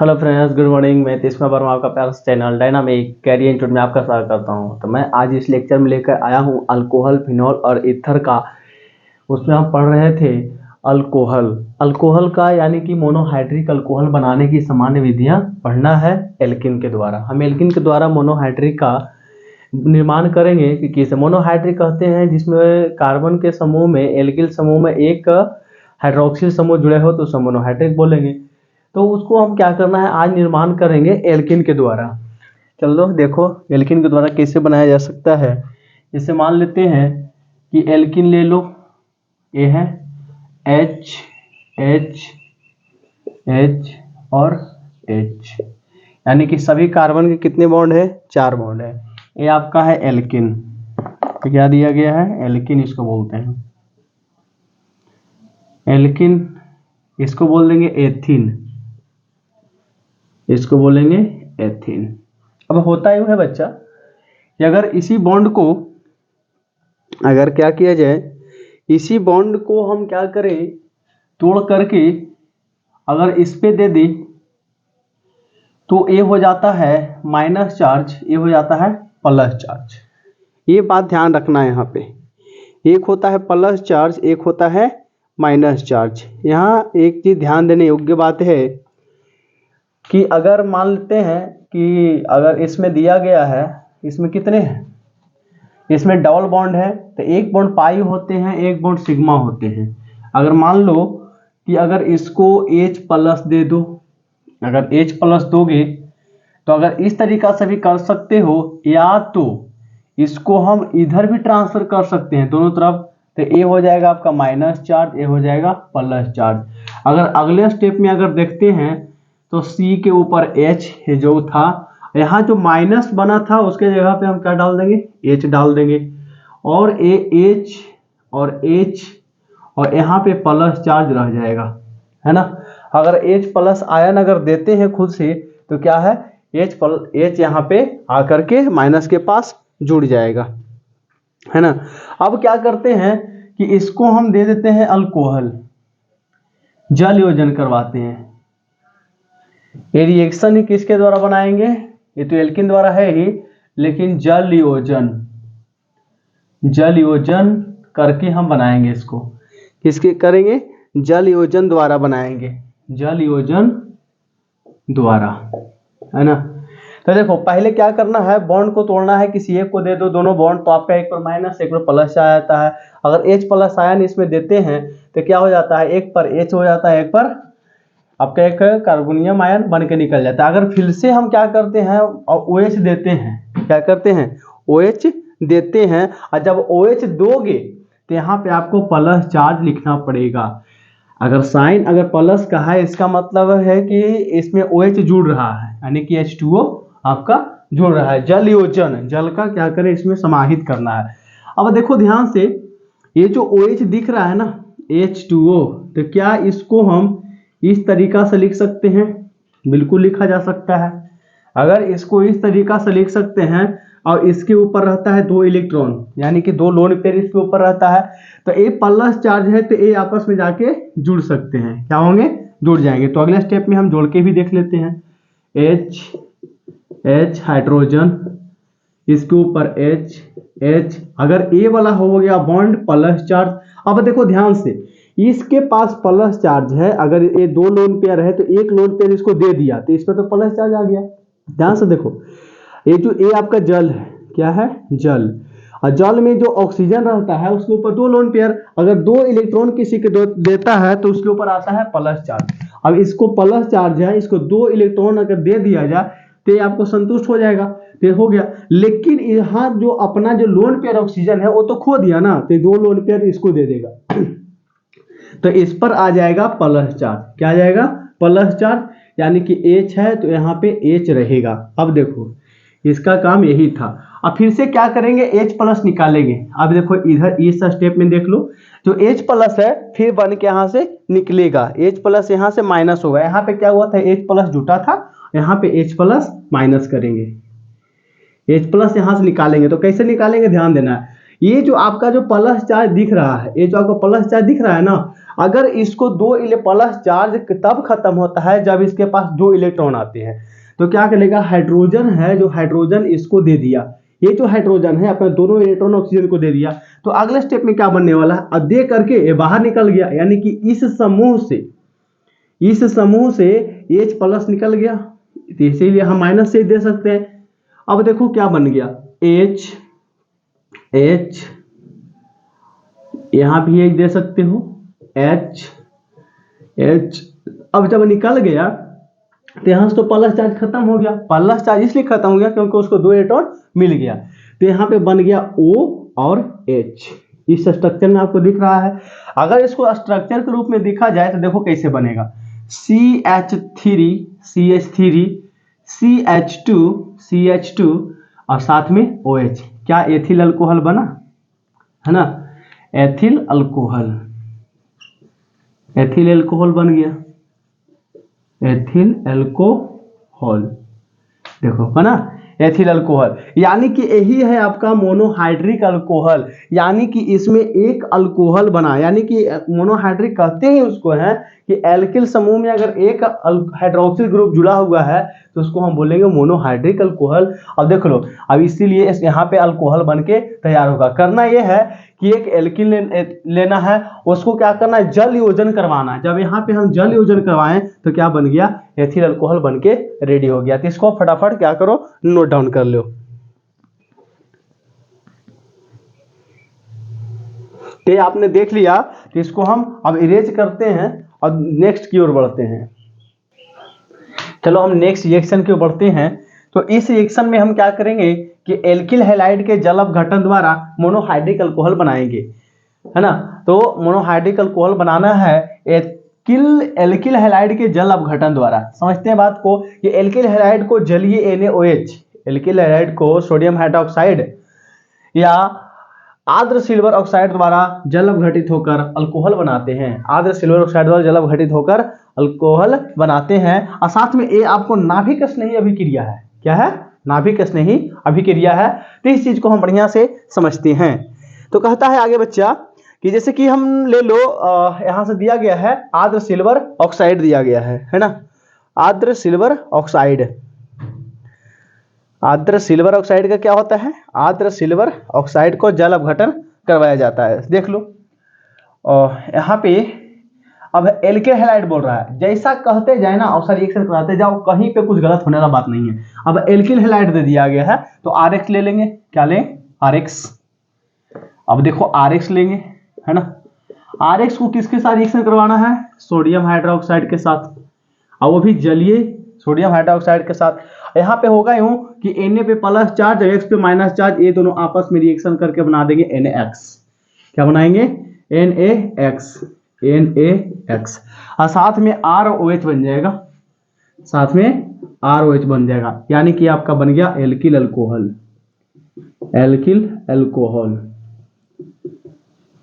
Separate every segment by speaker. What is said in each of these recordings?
Speaker 1: Hello friends, good morning. मैं तेजस्वी वर्मा, आपका प्यारा चैनल डायनामिक कैरियर इंस्टीट्यूट में आपका स्वागत करता हूं। तो मैं आज इस लेक्चर में लेकर आया हूं अल्कोहल, फिनॉल और ईथर का। उसमें हम पढ़ रहे थे अल्कोहल। अल्कोहल का यानी कि मोनोहाइड्रिक अल्कोहल बनाने की सामान्य विधियां पढ़ना है एल्किन के द्वारा। हम एल्किन के द्वारा मोनोहाइड्रिक का निर्माण करेंगे कि किसे मोनोहाइड्रिक कहते हैं, जिसमें कार्बन के समूह में, एल्किल समूह में एक हाइड्रोक्सिल समूह जुड़े हो तो उसे मोनोहाइड्रिक बोलेंगे। तो उसको हम क्या करना है, आज निर्माण करेंगे एल्किन के द्वारा। चलो देखो एल्किन के द्वारा कैसे बनाया जा सकता है। जैसे मान लेते हैं कि एल्किन ले लो, ये है H H H और H, यानी कि सभी कार्बन के कितने बॉन्ड है, 4 बॉन्ड है। ये आपका है एल्किन। तो क्या दिया गया है, एल्किन इसको बोलते हैं। एल्किन इसको बोल देंगे एथिन, इसको बोलेंगे एथिन। अब होता यूं है बच्चा कि अगर इसी बॉन्ड को, अगर क्या किया जाए, इसी बॉन्ड को हम क्या करें, तोड़ करके अगर इस पे दे दें तो ये हो जाता है माइनस चार्ज, ये हो जाता है प्लस चार्ज। ये बात ध्यान रखना है यहाँ पे, एक होता है प्लस चार्ज, एक होता है माइनस चार्ज। यहाँ एक चीज ध्यान देने योग्य बात है कि अगर मान लेते हैं कि अगर इसमें दिया गया है, इसमें कितने हैं, इसमें डबल बॉन्ड है तो एक बॉन्ड पाई होते हैं, एक बॉन्ड सिग्मा होते हैं। अगर मान लो कि अगर इसको H प्लस दे दो, अगर H प्लस दोगे तो अगर इस तरीका से भी कर सकते हो, या तो इसको हम इधर भी ट्रांसफर कर सकते हैं दोनों तरफ। तो ये हो जाएगा आपका माइनस चार्ज, ये हो जाएगा प्लस चार्ज। अगर अगले स्टेप में अगर देखते हैं तो C के ऊपर H जो था, यहाँ जो माइनस बना था उसके जगह पे हम क्या डाल देंगे, H डाल देंगे, और H और H और यहाँ पे प्लस चार्ज रह जाएगा, है ना। अगर H प्लस आयन अगर देते हैं खुद से तो क्या है, H यहाँ पे आकर के माइनस के पास जुड़ जाएगा, है ना। अब क्या करते हैं कि इसको हम दे देते हैं अल्कोहल, जल योजन करवाते हैं। ये रिएक्शन ही किसके द्वारा बनाएंगे, ये तो एल्किन द्वारा है ही, लेकिन जल योजन करके हम बनाएंगे इसको। किसके करेंगे, जल योजन द्वारा बनाएंगे, जल योजन द्वारा, है ना। तो देखो पहले क्या करना है, बॉन्ड को तोड़ना है, किसी एक को दे दो दोनों बॉन्ड, तो आपका एक पर माइनस एक पर प्लस आ जाता है। अगर H प्लस आयन इसमें देते हैं तो क्या हो जाता है, एक पर H हो जाता है, एक पर आपका एक कार्बोनियम आयन बन के निकल जाता है। अगर फिर से हम क्या करते हैं और OH देते हैं, क्या करते हैं, OH देते हैं, और जब OH दोगे तो यहाँ पे आपको प्लस चार्ज लिखना पड़ेगा। अगर साइन अगर प्लस का है, इसका मतलब है कि इसमें OH जुड़ रहा है, यानी कि H2O आपका जुड़ रहा है। जल योजन, जल का क्या करें, इसमें समाहित करना है। अब देखो ध्यान से, ये जो OH दिख रहा है ना, H2O, तो क्या इसको हम इस तरीका से लिख सकते हैं, बिल्कुल लिखा जा सकता है। अगर इसको इस तरीका से लिख सकते हैं और इसके ऊपर रहता है 2 इलेक्ट्रॉन, यानी कि 2 लोन पेयर इसके ऊपर रहता है, तो ए प्लस चार्ज है तो ए आपस में जाके जुड़ सकते हैं, क्या होंगे, जुड़ जाएंगे। तो अगले स्टेप में हम जोड़ के भी देख लेते हैं। H हाइड्रोजन, इसके ऊपर H, अगर ए वाला हो गया बॉन्ड प्लस चार्ज। अब देखो ध्यान से, इसके पास प्लस चार्ज है, अगर ये 2 लोन पेयर है तो एक लोन पेयर इसको दे दिया तो इस पर तो प्लस चार्ज आ गया। ध्यान से देखो, ये जो ए आपका जल है, क्या है, जल, और जल में जो ऑक्सीजन रहता है उसके ऊपर 2 लोन पेयर, अगर 2 इलेक्ट्रॉन किसी के देता है तो उसके ऊपर आता है प्लस चार्ज। अब इसको प्लस चार्ज है, इसको 2 इलेक्ट्रॉन अगर दे दिया जाए तो ये आपको संतुष्ट हो जाएगा, तो हो गया। लेकिन यहाँ जो अपना जो लोन पेयर ऑक्सीजन है वो तो खो दिया ना, तो 2 लोन पेयर इसको दे देगा तो इस पर आ जाएगा प्लस चार्ज। क्या आ जाएगा, प्लस चार्ज, यानी कि H है तो यहाँ पे H रहेगा। अब देखो इसका काम यही था। अब फिर से क्या करेंगे, H प्लस निकालेंगे। अब देखो इधर इस स्टेप में देख लो, जो H प्लस है फिर बन के यहाँ से निकलेगा, H प्लस यहाँ से माइनस होगा। यहाँ पे क्या हुआ था, H प्लस जुटा था, यहाँ पे H प्लस माइनस करेंगे, H प्लस यहाँ से निकालेंगे। तो कैसे निकालेंगे, ध्यान देना है। ये जो आपका जो प्लस चार्ज दिख रहा है, ये जो आपको प्लस चार्ज दिख रहा है ना, अगर इसको दो प्लस चार्ज तब खत्म होता है जब इसके पास 2 इलेक्ट्रॉन आते हैं। तो क्या करेगा, हाइड्रोजन है जो हाइड्रोजन इसको दे दिया, ये जो हाइड्रोजन है अपने दोनों इलेक्ट्रॉन ऑक्सीजन को दे दिया। तो अगले स्टेप में क्या बनने वाला है, अब दे करके ये बाहर निकल गया, यानी कि इस समूह से H प्लस निकल गया, तो इसीलिए हम माइनस से दे सकते हैं। अब देखो क्या बन गया, H यहां भी एक दे सकते हो, H। अब जब निकल गया तो यहां से तो प्लस चार्ज खत्म हो गया, प्लस चार्ज इसलिए खत्म हो गया क्योंकि उसको 2 इलेक्ट्रॉन मिल गया। तो यहाँ पे बन गया O और H, इस स्ट्रक्चर में आपको दिख रहा है। अगर इसको स्ट्रक्चर के रूप में देखा जाए तो देखो कैसे बनेगा, CH3 CH2 और साथ में OH, क्या एथिल अल्कोहल बना, है ना, एथिल अल्कोहल बन गया, एथिल अल्कोहल, देखो बना एथिल अल्कोहल। यानी कि यही है आपका मोनोहाइड्रिक अल्कोहल, यानी कि इसमें एक अल्कोहल बना, यानी कि मोनोहाइड्रिक कहते हैं उसको है कि एल्किल समूह में अगर एक हाइड्रोक्सिल ग्रुप जुड़ा हुआ है तो उसको हम बोलेंगे मोनोहाइड्रिक अल्कोहल। अब देख लो, अब इसीलिए यहाँ पे अल्कोहल बन के तैयार होगा। करना यह है कि एक एल्किल लेना है, उसको क्या करना है, जल योजन करवाना है। जब यहाँ पे हम जल योजन करवाएं तो क्या बन गया, एथिल अल्कोहल बन के रेडी हो गया। तो इसको फटाफट क्या करो, नोट डाउन कर लो। तो आपने देख लिया कि इसको हम अब इरेज करते हैं और नेक्स्ट की ओर बढ़ते हैं। चलो हम नेक्स्ट रिएक्शन की ओर बढ़ते हैं। तो इस रिएक्शन में हम क्या करेंगे कि एल्किल हैलाइड के जल अपघटन द्वारा मोनोहाइड्रिक अल्कोहल बनाएंगे, है ना। तो मोनोहाइड्रिक अल्कोहल बनाना है एल्किल हैलाइड के जल अपघटन द्वारा। समझते हैं बात को कि एल्किल हैलाइड को जलीय NaOH, एल्किल हैलाइड को सोडियम हाइड्रोक्साइड या आर्द्र सिल्वर ऑक्साइड द्वारा जल अपघटित होकर अल्कोहल बनाते हैं। आर्द्र सिल्वर ऑक्साइड द्वारा जल अपघटित होकर अल्कोहल बनाते हैं। और साथ में ये आपको नाभिक स्नेही अभिक्रिया है, क्या है, नाभिक स्नेही अभिक्रिया है। तो इस चीज को हम बढ़िया से समझते हैं। तो कहता है आगे बच्चा कि जैसे कि हम ले लो, यहां से दिया गया है आर्द्र सिल्वर ऑक्साइड दिया गया है ना, आर्द्र सिल्वर ऑक्साइड। आर्द्र सिल्वर ऑक्साइड का क्या होता है, आर्द्र सिल्वर ऑक्साइड को जल अपघटन करवाया जाता है। देख लो, और यहाँ पे अब एल्किल हैलाइड बोल रहा है, जैसा कहते जाए ना और रिएक्शन कराते जाओ, कहीं पे कुछ गलत होने वाला बात नहीं है। अब एल्किल हैलाइड दे दिया गया है तो RX ले लेंगे, क्या लें, RX। अब देखो RX लेंगे, है ना। RX को किसके साथ रिएक्शन करवाना है, सोडियम हाइड्रोक्साइड के साथ, और वो भी जलीय सोडियम हाइड्रोक्साइड के साथ। यहाँ पे होगा यूं कि Na पे प्लस चार्ज और X पे माइनस चार्ज, ये दोनों आपस में रिएक्शन करके बना देंगे NaX। क्या बनाएंगे, NaX। और साथ में R और OH बन जाएगा, साथ में R OH बन जाएगा, यानी कि आपका बन गया alkyl alcohol. Alkyl alcohol,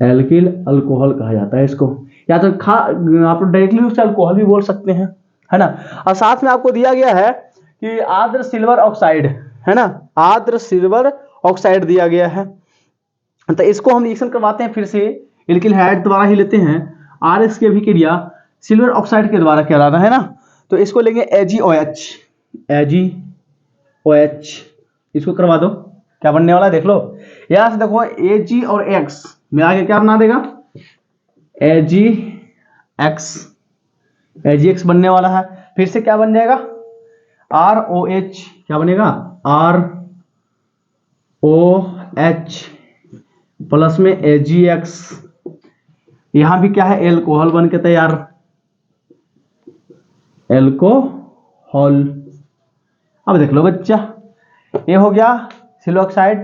Speaker 1: alkyl alcohol कहा जाता है इसको, या तो आप डायरेक्टली उससे अल्कोहल भी बोल सकते हैं, है ना। और साथ में आपको दिया गया है कि आर्द्र सिल्वर ऑक्साइड, है ना, आर्द्र सिल्वर ऑक्साइड दिया गया है। तो इसको हम रिएक्शन करवाते हैं फिर से एल्किल हैलाइड द्वारा ही लेते हैं। RX की अभिक्रिया सिल्वर ऑक्साइड के द्वारा कहलाता है ना। तो इसको लेंगे AgOH, इसको करवा दो, क्या बनने वाला है देख लो। यहां से देखो Ag और X मिला के क्या बना देगा, AgX बनने वाला है। फिर से क्या बन जाएगा, ROH, क्या बनेगा, ROH प्लस में AgX। यहां भी क्या है, एल्कोहल बन के तैयार, एल्कोहल। अब देख लो बच्चा, ये हो गया सिल्वर ऑक्साइड,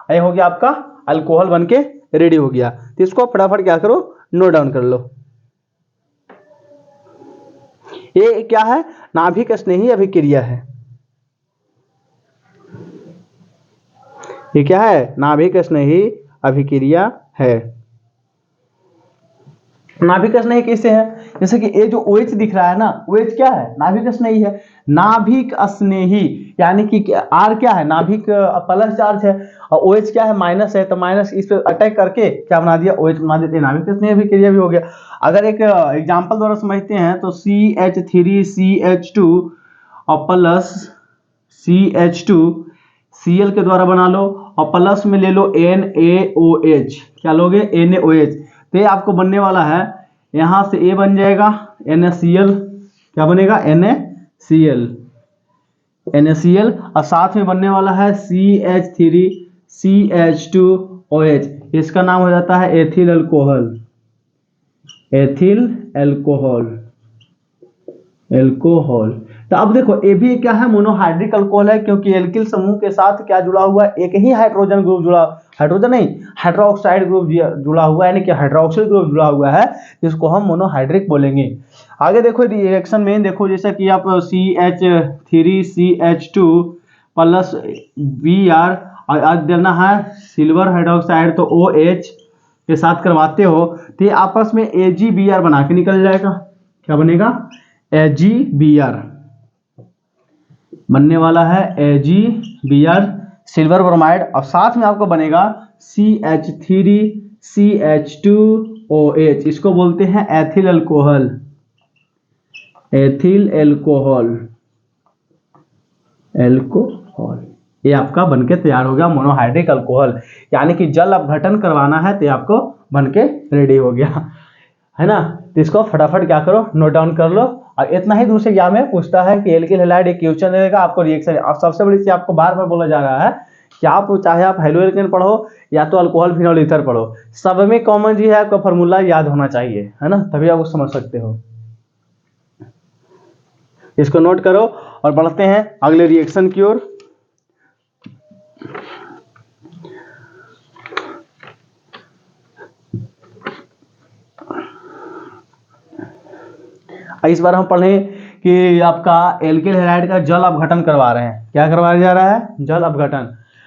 Speaker 1: ये हो गया आपका अल्कोहल बन के रेडी हो गया। तो इसको फटाफट क्या करो, नोट डाउन कर लो। ये क्या है, नाभिक स्नेही अभिक्रिया है। ये क्या है, नाभिक स्नेही अभिक्रिया है। नाभिक स्नेही किससे है, जैसे कि ये जो OH दिख रहा है ना, OH क्या है, नाभिक स्नेही है। नाभिक स्नेही यानी कि R क्या है, नाभिक प्लस चार्ज है, और OH क्या है, माइनस है, तो माइनस इस पे अटैक करके क्या बना दिया, OH बना देते हैं, नाभिक स्नेही भी क्रिया भी हो गया। अगर एक एग्जाम्पल द्वारा समझते हैं तो CH3CH2 और प्लस CH2 Cl के द्वारा बना लो, और प्लस में ले लो NaOH, क्या लोगे, NaOH, तो ये आपको बनने वाला है, यहां से A बन जाएगा NaCl, क्या बनेगा, NaCl, और साथ में बनने वाला है CH3CH2OH, इसका नाम हो जाता है एथिल अल्कोहल, एल्कोहल। तो अब देखो ये भी क्या है, मोनोहाइड्रिक अल्कोहल है, क्योंकि एल्किल समूह के साथ क्या जुड़ा हुआ है, एक ही हाइड्रोजन ग्रुप जुड़ा, हाइड्रोजन नहीं, हाइड्रोक्साइड ग्रुप जुड़ा हुआ है, यानी कि हाइड्रोक्सिल ग्रुप जुड़ा हुआ है, जिसको हम मोनोहाइड्रिक बोलेंगे। आगे देखो रिएक्शन में, देखो जैसा कि आप CH3CH2 प्लस Br, और आज देना है सिल्वर हाइड्रोक्साइड, तो OH के साथ करवाते हो, तो ये आपस में AgBr बना के निकल जाएगा, क्या बनेगा, AgBr बनने वाला है, AgBr सिल्वर ब्रोमाइड, और साथ में आपको बनेगा CH3CH2OH, इसको बोलते हैं एथिल अल्कोहल, ये आपका बनके तैयार हो गया मोनोहाइड्रिक अल्कोहल, यानी कि जल अपघटन करवाना है तो ये आपको बनके रेडी हो गया, है ना। तो इसको फटाफट क्या करो, नोट डाउन कर लो। और इतना ही दूसरे एग्जाम में पूछता है कि एल्किल हैलाइड एक क्वेश्चन देगा आपको, रिएक्शन, अब सबसे बड़ी चीज आपको बार बार बोला जा रहा है कि आप चाहे आप हेलोएल्केन पढ़ो या तो अल्कोहल फिनोल ईथर पढ़ो, सब में कॉमन जी है, आपका फॉर्मूला याद होना चाहिए, है ना, तभी आप समझ सकते हो। इसको नोट करो और बढ़ते हैं अगले रिएक्शन की ओर। इस बार हम पढ़ें कि आपका एल्किल हैलाइड का जल अपघटन करवा रहे हैं, क्या करवाया जा रहा है, जल अपघटन।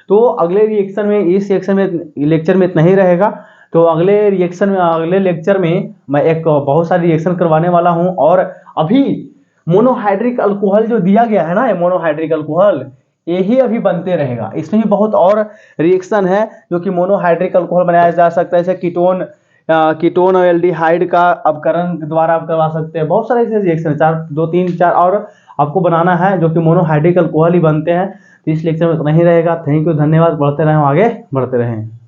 Speaker 1: तो अगले रिएक्शन में, इस रिएक्शन में, लेक्चर में इतना ही रहेगा। तो अगले रिएक्शन में, अगले लेक्चर में मैं एक बहुत सारी रिएक्शन करवाने वाला हूं, और अभी मोनोहाइड्रिक अल्कोहल जो दिया गया है ना, ये मोनोहाइड्रिक अल्कोहल यही अभी बनते रहेगा, इसमें भी बहुत और रिएक्शन है जो कि मोनोहाइड्रिक अल्कोहल बनाया जा सकता है, जैसे कीटोन और एल्डिहाइड का अपकरण द्वारा आप करवा सकते हैं, बहुत सारे ऐसे रिएक्शन, 2 3 4 और आपको बनाना है जो कि मोनोहाइड्रिक अल्कोहल ही बनते हैं। तो इस लेक्चर में इतना ही रहेगा। थैंक यू, धन्यवाद, बढ़ते रहें, आगे बढ़ते रहें।